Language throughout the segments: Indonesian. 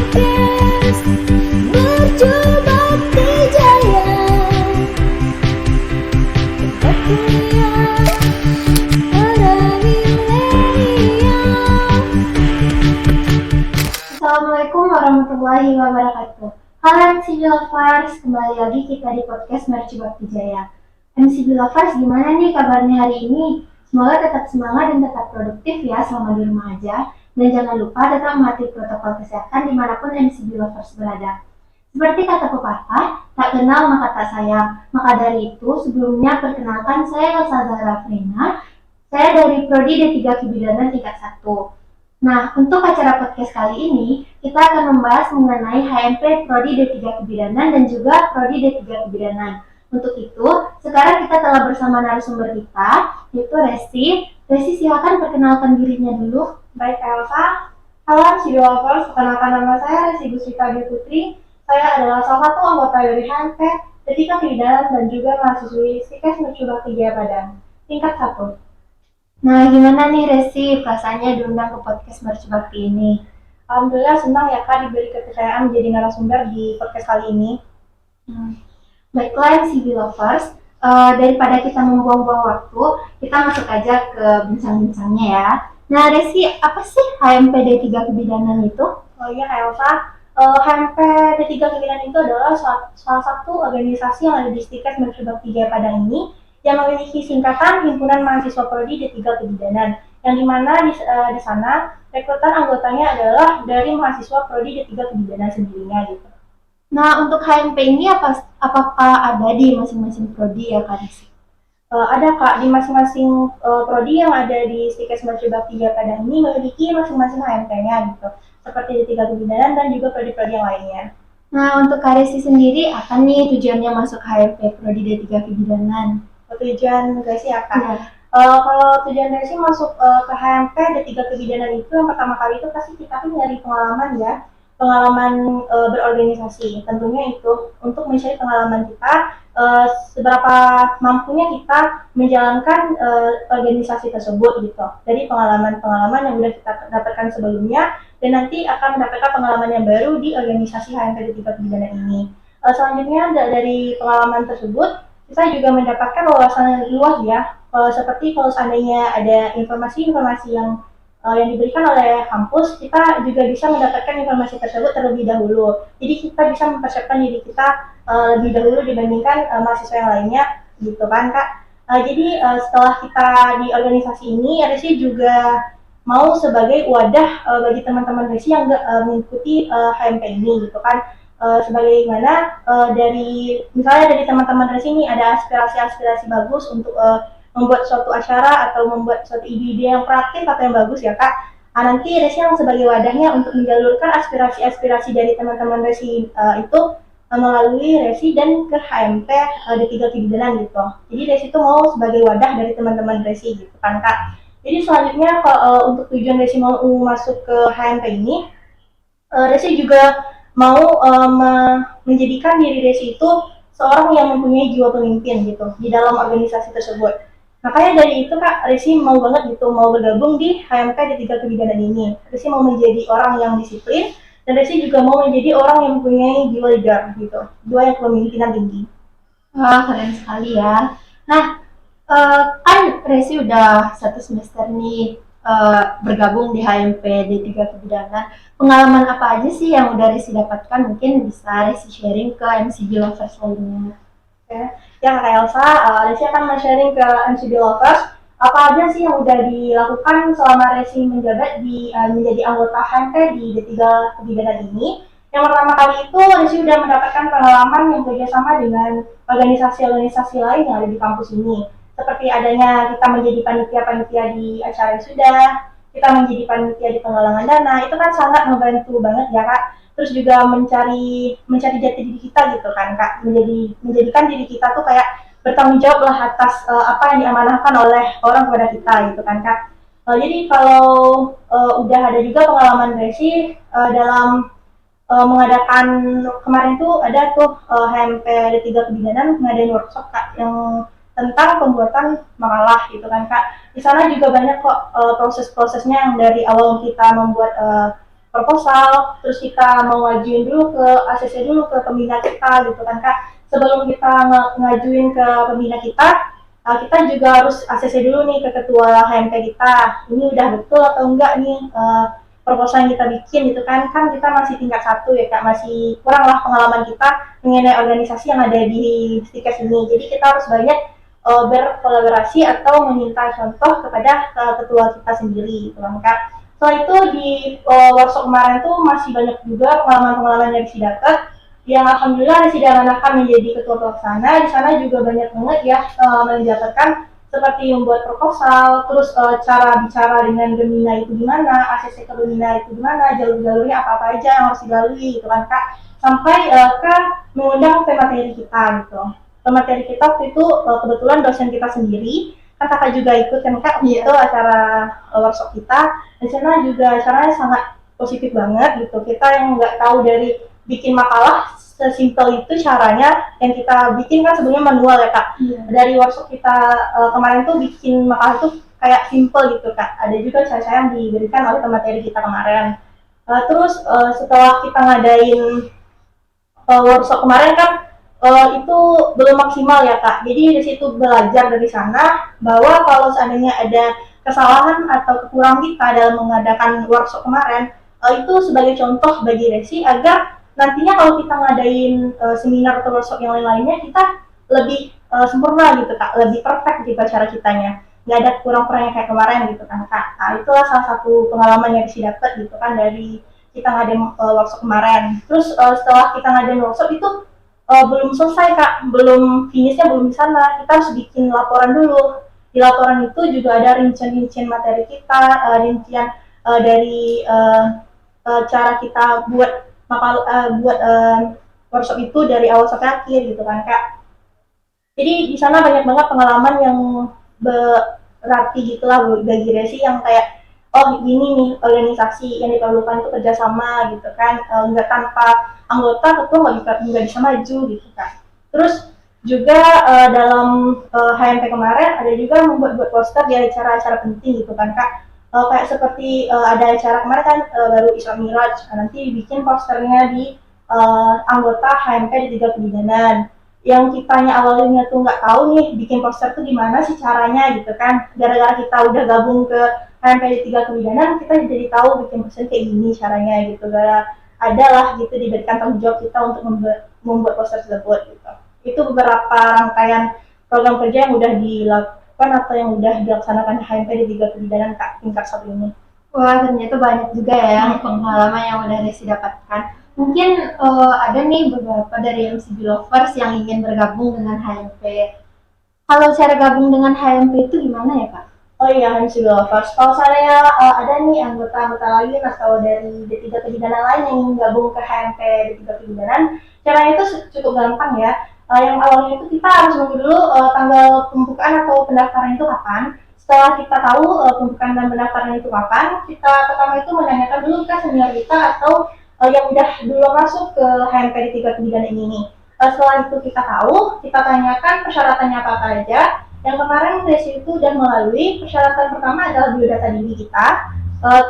Podcast Mercubakti Jaya. Tempat kuliah para milenial. Assalamualaikum warahmatullahi wabarakatuh. Halo MCB Lovers, kembali lagi kita di podcast Mercubakti Jaya. MCB Lovers, gimana nih kabarnya hari ini? Semoga tetap semangat dan tetap produktif ya selama di rumah aja. Dan jangan lupa tetap mematuhi protokol kesehatan dimanapun MCB Lovers berada. Seperti kata pepatah, tak kenal maka tak sayang. Maka dari itu, sebelumnya perkenalkan saya Elsa Zahra Frina. Saya dari Prodi D3 Kebidanan tingkat 1. Nah, untuk acara podcast kali ini, kita akan membahas mengenai HMP Prodi D3 Kebidanan dan juga Prodi D3 Kebidanan. Untuk itu, sekarang kita telah bersama narasumber kita, yaitu Resi. Resi, silakan perkenalkan dirinya dulu. Baik, Elsa. Halo MCB Lovers, perkenalkan nama saya Resi Gusrita Dwi Putri. Saya adalah salah satu anggota dari HMP D3 Kebidanan dan juga mahasiswi Stikes Mercubakti Jaya Padang, tingkat 1. Nah, gimana nih Resi perasaannya diundang ke podcast Mercubakti ini? Alhamdulillah senang ya Kak diberi kepercayaan menjadi narasumber di podcast kali ini. Baiklah MCB Lovers, daripada kita membuang-buang waktu, kita masuk aja ke bincang-bincangnya ya. Nah Resi, apa sih HMP D3 Kebidanan itu? Oh iya Kak Elsa, HMP D3 Kebidanan itu adalah salah satu organisasi yang ada di Stikes Mercubakti Jaya Padang ini yang memiliki singkatan Himpunan Mahasiswa Prodi D3 Kebidanan, yang dimana di sana rekrutan anggotanya adalah dari mahasiswa Prodi D3 Kebidanan sendirinya gitu. Nah, untuk HMP ini apakah ada di masing-masing prodi ya Kak Resi? Ada Kak, di masing-masing prodi yang ada di Stikes Mercubakti Jaya Padang ini memiliki masing-masing HMP-nya gitu, seperti D3 Kebidanan dan juga prodi-prodi yang lainnya. Nah, untuk Kak Resi sendiri, apa nih tujuannya masuk HMP Prodi D3 Kebidanan? Tujuan Resi ya Kak? Ya. Kalau tujuan Resi masuk ke HMP D3 Kebidanan itu yang pertama kali itu pasti kita tuh nyari pengalaman ya, pengalaman berorganisasi. Tentunya itu untuk mencari pengalaman kita, seberapa mampunya kita menjalankan organisasi tersebut gitu. Dari pengalaman-pengalaman yang sudah kita dapatkan sebelumnya dan nanti akan mendapatkan pengalaman yang baru di organisasi HMP D3 Kebidanan ini. Selanjutnya dari pengalaman tersebut kita juga mendapatkan wawasan yang luas ya, seperti kalau seandainya ada informasi-informasi yang diberikan oleh kampus, kita juga bisa mendapatkan informasi tersebut terlebih dahulu. Jadi kita bisa mempersiapkan diri kita lebih dahulu dibandingkan mahasiswa yang lainnya, gitu kan Kak. Jadi setelah kita di organisasi ini, Resi juga mau sebagai wadah bagi teman-teman Resi yang mengikuti HMP ini, gitu kan. Sebagaimana misalnya dari teman-teman Resi ini ada aspirasi-aspirasi bagus untuk membuat suatu acara atau membuat suatu ide-ide yang kreatif atau yang bagus ya Kak. Nanti Resi yang sebagai wadahnya untuk menjalurkan aspirasi-aspirasi dari teman-teman Resi itu melalui Resi dan ke HMP D3 Kebidanan gitu. Jadi Resi itu mau sebagai wadah dari teman-teman Resi gitu kan Kak. Jadi selanjutnya untuk tujuan Resi mau masuk ke HMP ini, Resi juga mau menjadikan diri Resi itu seorang yang mempunyai jiwa pemimpin gitu di dalam organisasi tersebut. Makanya dari itu Kak, Resi mau banget gitu mau bergabung di HMP D3 Kebidanan ini. Resi mau menjadi orang yang disiplin dan Resi juga mau menjadi orang yang mempunyai jiwa leader gitu, jiwa yang kepemimpinan tinggi. Wah, keren sekali ya. Nah, kan Resi udah 1 semester nih bergabung di HMP D3 Kebidanan. Pengalaman apa aja sih yang udah Resi dapatkan? Mungkin bisa Resi sharing ke MCB Lovers lainnya. Ya Kak Elsa, Resi akan men-sharing ke MCB Lovers apa aja sih yang udah dilakukan selama Resi menjabat menjadi anggota HMP di D3 Kebidanan ini. Yang pertama kali itu Resi udah mendapatkan pengalaman yang kerjasama dengan organisasi-organisasi lain yang ada di kampus ini. Seperti adanya kita menjadi panitia-panitia di acara wisuda, kita menjadi panitia di penggalangan dana, itu kan sangat membantu banget ya Kak. Terus juga mencari jati diri kita gitu kan Kak, menjadikan diri kita tuh kayak bertanggung jawab lah atas apa yang diamanahkan oleh orang kepada kita gitu kan Kak. Jadi kalau udah ada juga pengalaman Resi dalam mengadakan kemarin tuh ada tuh HMP D3 Kebidanan ngadain workshop Kak yang tentang pembuatan makalah gitu kan Kak. Di sana juga banyak kok proses-prosesnya yang dari awal kita membuat proposal, terus kita mau ngajuin dulu ke ACC dulu ke pembina kita gitu kan Kak. Sebelum kita ngajuin ke pembina kita juga harus ACC dulu nih ke ketua HMP kita. Ini udah betul atau enggak nih proposal yang kita bikin gitu kan kita masih tingkat 1 ya Kak, masih kurang lah pengalaman kita mengenai organisasi yang ada di Stikes ini. Jadi kita harus banyak berkolaborasi atau meminta contoh kepada ketua kita sendiri gitu kan Kak. Setelah itu di workshop kemarin tuh masih banyak juga pengalaman-pengalaman yang didapat yang alhamdulillah Resida Manakan menjadi ketua pelaksana. Di sana juga banyak banget ya mendapatkan seperti membuat proposal, terus cara bicara dengan Gemina itu gimana, ACC ke Gemina itu gimana, jalur-jalurnya apa-apa aja yang harus dilalui gitu kan Kak, sampai ke mengundang pemateri kita gitu. Pemateri kita waktu itu kebetulan dosen kita sendiri, kan Kakak juga ikut kan Kak, itu acara workshop kita, di sana juga acaranya sangat positif banget gitu. Kita yang nggak tahu dari bikin makalah sesimpel itu caranya yang kita bikin kan sebenarnya manual ya Kak. Dari workshop kita kemarin tuh bikin makalah tuh kayak simple gitu Kak. Ada juga cara-cara yang diberikan oleh pemateri kita kemarin. Terus setelah kita ngadain workshop kemarin kan itu belum maksimal ya Kak. Jadi di situ belajar dari sana bahwa kalau seandainya ada kesalahan atau kekurangan kita dalam mengadakan workshop kemarin, itu sebagai contoh bagi Resi agar nantinya kalau kita ngadain seminar atau workshop yang lain-lainnya kita lebih sempurna gitu Kak, lebih perfect gitu cara kitanya, nggak ada kurang-kurangnya kayak kemarin gitu kan Kak. Nah itulah salah satu pengalaman yang Resi dapat gitu kan dari kita ngadain workshop kemarin. Terus setelah kita ngadain workshop itu belum selesai Kak, belum finishnya belum di sana, kita harus bikin laporan dulu. Di laporan itu juga ada rincian-rincian materi kita, rincian dari cara kita buat workshop itu dari awal sampai akhir gitu kan Kak. Jadi di sana banyak banget pengalaman yang berarti gitulah bagi Resi yang kayak oh gini nih organisasi yang diperlukan itu kerjasama gitu kan, nggak tanpa anggota ketua nggak bisa maju gitu kan. Terus juga dalam HMP kemarin ada juga membuat poster di acara-acara penting gitu kan Kak. Kayak seperti ada acara kemarin kan baru Isra Miraj, nanti bikin posternya di anggota HMP di 3 kebidanan. Yang kitanya awalnya tuh nggak tahu nih bikin poster tuh gimana sih caranya gitu kan. Gara-gara kita udah gabung ke HMP di 3 kebidanan, kita jadi tahu bikin poster kayak gini caranya gitu. Gara adalah gitu diberikan tanggung jawab kita untuk membuat poster tersebut gitu. Itu beberapa rangkaian program kerja yang udah dilakukan atau yang udah dilaksanakan HMP di 3 kebidanan Kak, tingkat 1 ini. Wah, ternyata banyak juga ya pengalaman yang udah Resi dapatkan. Mungkin ada nih beberapa dari MCB Lovers yang ingin bergabung dengan HMP. Kalau cara gabung dengan HMP itu gimana ya Kak? Oh iya, MCB Lovers. Kalau saya ada nih anggota-anggota lain atau dari D3 kebidanan lain yang ingin gabung ke HMP D3 kebidanan, caranya itu cukup gampang ya. Yang awalnya itu kita harus nunggu dulu tanggal pembukaan atau pendaftaran itu kapan. Setelah kita tahu pembukaan dan pendaftaran itu kapan, kita pertama itu menanyakan dulu ke senior kita atau yang udah dulu masuk ke HMP di 3 kebidanan ini. Setelah itu kita tahu, kita tanyakan persyaratannya apa aja. Yang kemarin Resi itu udah melalui persyaratan pertama adalah biodata diri kita.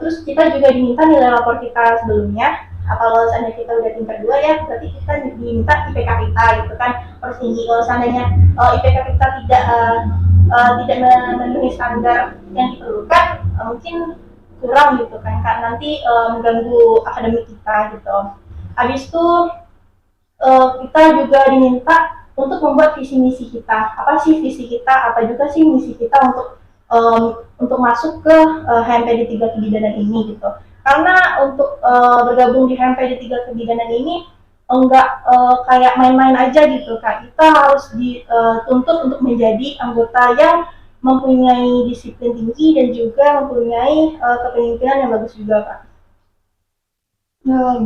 Terus kita juga diminta nilai lapor kita sebelumnya. Kalau seandainya kita udah tingkat 2 ya, berarti kita diminta IPK kita gitu kan harus tinggi. Kalau seandainya IPK kita tidak memenuhi standar yang diperlukan, mungkin kurang gitu kan nanti mengganggu akademik kita gitu. Habis itu kita juga diminta untuk membuat visi misi kita. Apa sih visi kita? Apa juga sih misi kita untuk masuk ke HMP di 3 kebidanan ini gitu. Karena untuk bergabung di HMP di 3 kebidanan ini enggak kayak main-main aja gitu Kak. Kita harus dituntut untuk menjadi anggota yang mempunyai disiplin tinggi dan juga mempunyai kepemimpinan yang bagus juga Kak.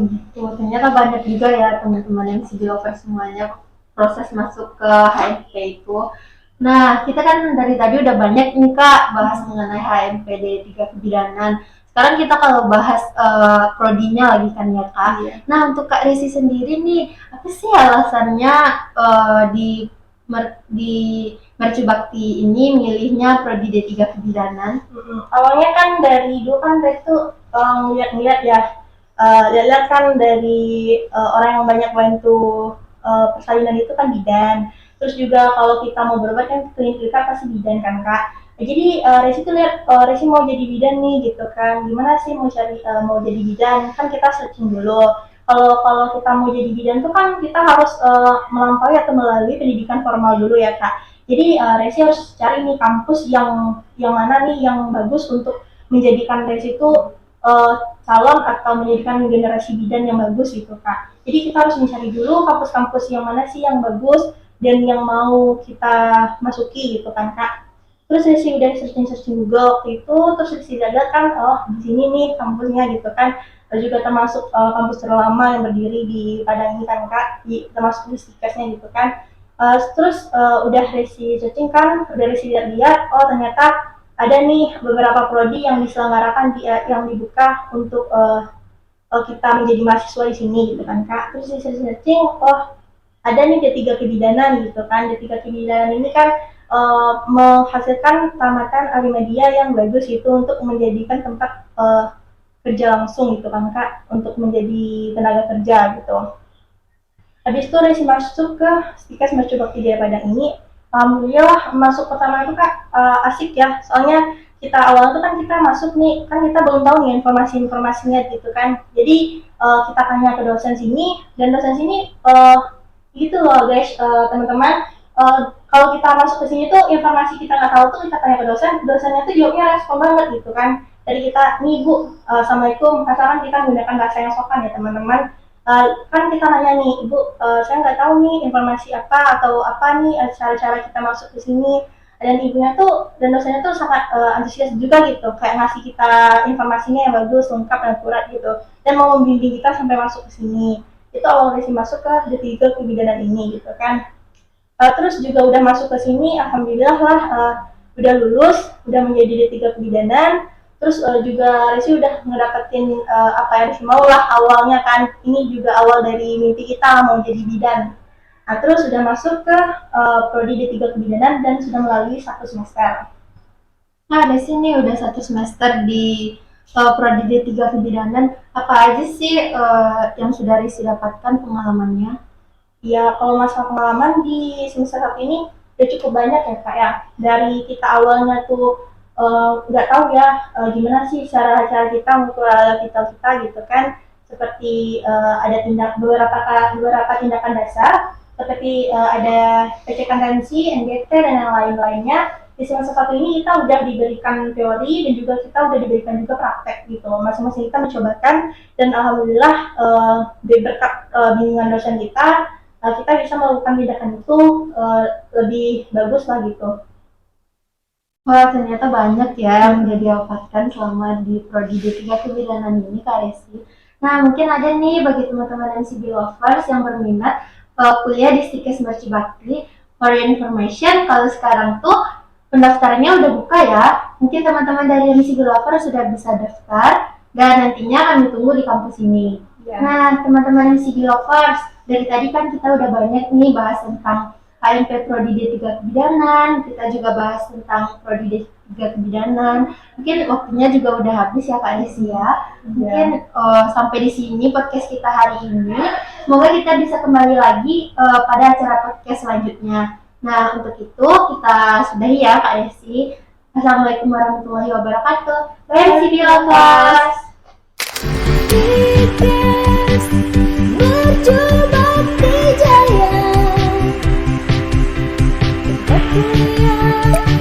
Gitu. Ternyata banyak juga ya teman-teman yang Lovers semuanya proses masuk ke HMP itu. Nah, kita kan dari tadi udah banyak nih Kak bahas mengenai HMP D3 kebidanan. Sekarang kita kalau bahas prodinya lagi kan ya Kak. Iya. Nah, untuk Kak Resi sendiri nih, apa sih alasannya di Merci Bakti ini milihnya prodi D3 kebidanan? Awalnya kan dari dulu kan Resi tuh ngeliat-ngeliat ya lihat kan dari orang yang banyak bantu persalinan itu kan bidan. Terus juga kalau kita mau berobat kan klinik kita pasti bidan kan kak. Nah, jadi Resi tuh lihat Resi mau jadi bidan nih gitu kan. Gimana sih mau jadi bidan? Kan kita searching dulu. Kalau kita mau jadi bidan tuh kan kita harus melampaui atau melalui pendidikan formal dulu ya kak. Jadi Resi harus cari nih kampus yang mana nih yang bagus untuk menjadikan Resi itu calon atau menjadikan generasi bidan yang bagus gitu kak. Jadi kita harus mencari dulu kampus-kampus yang mana sih yang bagus dan yang mau kita masuki gitu kan kak. Terus saya sih udah searching Google waktu itu, terus saya lihat kan oh di sini nih kampusnya gitu kan. Juga termasuk kampus terlama yang berdiri di Padang ini kan kak, termasuk di Stikesnya gitu kan. Udah Resi searching kan, udah Resi lihat-lihat, oh ternyata ada nih beberapa prodi yang diselenggarakan yang dibuka untuk kita menjadi mahasiswa di sini gitu kan kak. Terus Resi searching, oh ada nih D3 kebidanan gitu kan. D3 kebidanan ini kan menghasilkan tamatan alimedia yang bagus itu untuk menjadikan tempat kerja langsung gitu kan kak, untuk menjadi tenaga kerja gitu. Habis itu Resi masuk ke Stikes Merci Bakti Jaya Padang ini. Alhamdulillah masuk pertama itu kak asik ya, soalnya kita awal itu kan kita masuk nih, kan kita belum tahu nih informasi-informasinya gitu kan. Jadi kita tanya ke dosen sini, dan dosen sini gitu loh guys, teman-teman, kalau kita masuk ke sini tuh informasi kita nggak tahu tuh kita tanya ke dosennya tuh jawabnya respon banget gitu kan. Dari kita, nih Bu, Assalamualaikum, asalkan kita menggunakan bahasa yang sopan ya teman-teman. Kan kita nanya nih, Ibu, saya nggak tahu nih informasi apa atau apa nih cara-cara kita masuk ke sini. Dan ibunya tuh dan dosennya tuh sangat antusias juga gitu, kayak ngasih kita informasinya yang bagus, lengkap dan akurat gitu, dan mau membimbing kita sampai masuk ke sini. Itu awal Resi masuk ke D3 kebidanan ini gitu kan. Terus juga udah masuk ke sini, alhamdulillah lah udah lulus, udah menjadi D3 kebidanan. Terus juga Resi udah ngedapetin apa yang Resi mau lah awalnya kan. Ini juga awal dari mimpi kita mau jadi bidan. Nah, terus sudah masuk ke prodi D3 kebidanan dan sudah melalui 1 semester. Nah, di sini udah 1 semester di prodi D3 kebidanan. Apa aja sih yang sudah Resi dapatkan pengalamannya? Ya, kalau masalah pengalaman di semester 1 ini udah cukup banyak ya kak ya. Dari kita awalnya tuh nggak tahu ya gimana sih cara kita mengelola kita gitu kan, seperti ada beberapa tindakan dasar seperti ada pengecekan tensi, NGT dan yang lain-lainnya. Di semester 1 ini kita udah diberikan teori dan juga kita udah diberikan juga praktek gitu, masing-masing kita mencobakan, dan alhamdulillah berkat bimbingan dosen kita bisa melakukan tindakan itu lebih bagus lah gitu. Wah, ternyata banyak ya yang udah didapatkan selama di prodi D3 kebidanan ini Kak Resi. Nah, mungkin ada nih bagi teman-teman MCB lovers yang berminat kuliah di Stikes Merci Bakti. For your information, kalau sekarang tuh pendaftarannya udah buka ya. Mungkin teman-teman dari MCB lovers sudah bisa daftar dan nantinya kami tunggu di kampus ini. Yeah. Nah, teman-teman MCB lovers, dari tadi kan kita udah banyak nih bahas tentang KMP Prodi D3 Kebidanan, kita juga bahas tentang Prodi D3 Kebidanan. Mungkin waktunya juga udah habis ya Kak Desi ya. Mungkin sampai di sini podcast kita hari ini. Semoga kita bisa kembali lagi pada acara podcast selanjutnya. Nah, untuk itu kita sudahi ya Kak Desi. Assalamualaikum warahmatullahi wabarakatuh. Bye MCB lovers. Merci Jaya. Yeah.